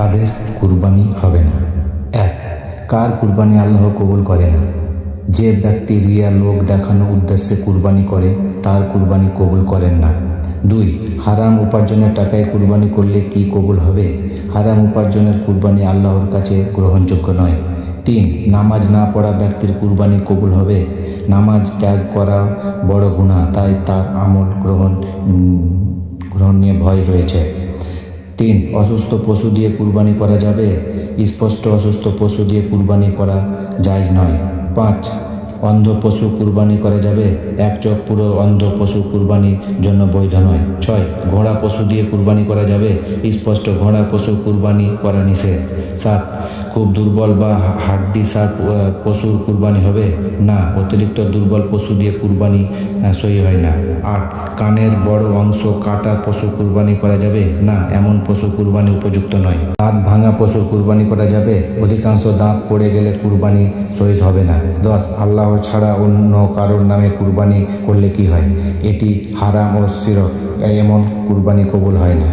কাদের কুরবানি হবে না? 1. কার কুরবানি আল্লাহ কবুল করে না? যে ব্যক্তি রিয়া লোক দেখানো উদ্দেশ্যে কুরবানি করে তার কুরবানি কবুল করেন না। 2. হারাম উপার্জনের টাকায় কুরবানি করলে কি কবুল হবে? হারাম উপার্জনের কুরবানি আল্লাহর কাছে গ্রহণযোগ্য নয়। 3. নামাজ না পড়া ব্যক্তির কুরবানি কবুল হবে? নামাজ ত্যাগ করা বড় গুনাহ, তাই তার আমল গ্রহণ নিয়ে ভয় রয়েছে। 3. অসুস্থ পশু দিয়ে কুরবানি করা যাবে? স্পষ্ট অসুস্থ পশু দিয়ে কুরবানি করা জায়েজ নয়। 5. অন্ধ পশু কুরবানি করা যাবে? এক চোখ পুরো অন্ধ পশু কুরবানির জন্য বৈধ নয়। 6. ঘোড়া পশু দিয়ে কুরবানি করা যাবে? স্পষ্ট ঘোড়া পশু কুরবানি করা নিষেধ। 7. খুব দুর্বল বা হাড্ডিসার পশুর কুরবানি হবে না, অতিরিক্ত দুর্বল পশু দিয়ে কুরবানি সহি হয় না। 8. কানের বড় অংশ কাটা পশু কুরবানি করা যাবে না, এমন পশু কুরবানি উপযুক্ত নয়। দাঁত ভাঙা পশু কুরবানি করা যাবে? অধিকাংশ দাঁত পড়ে গেলে কুরবানি সহি হবে না। 10. আল্লাহ ছাড়া অন্য কারোর নামে কুরবানি করলে কি হয়? এটি হারাম ও শিরক, এমন কুরবানি কবুল হয় না।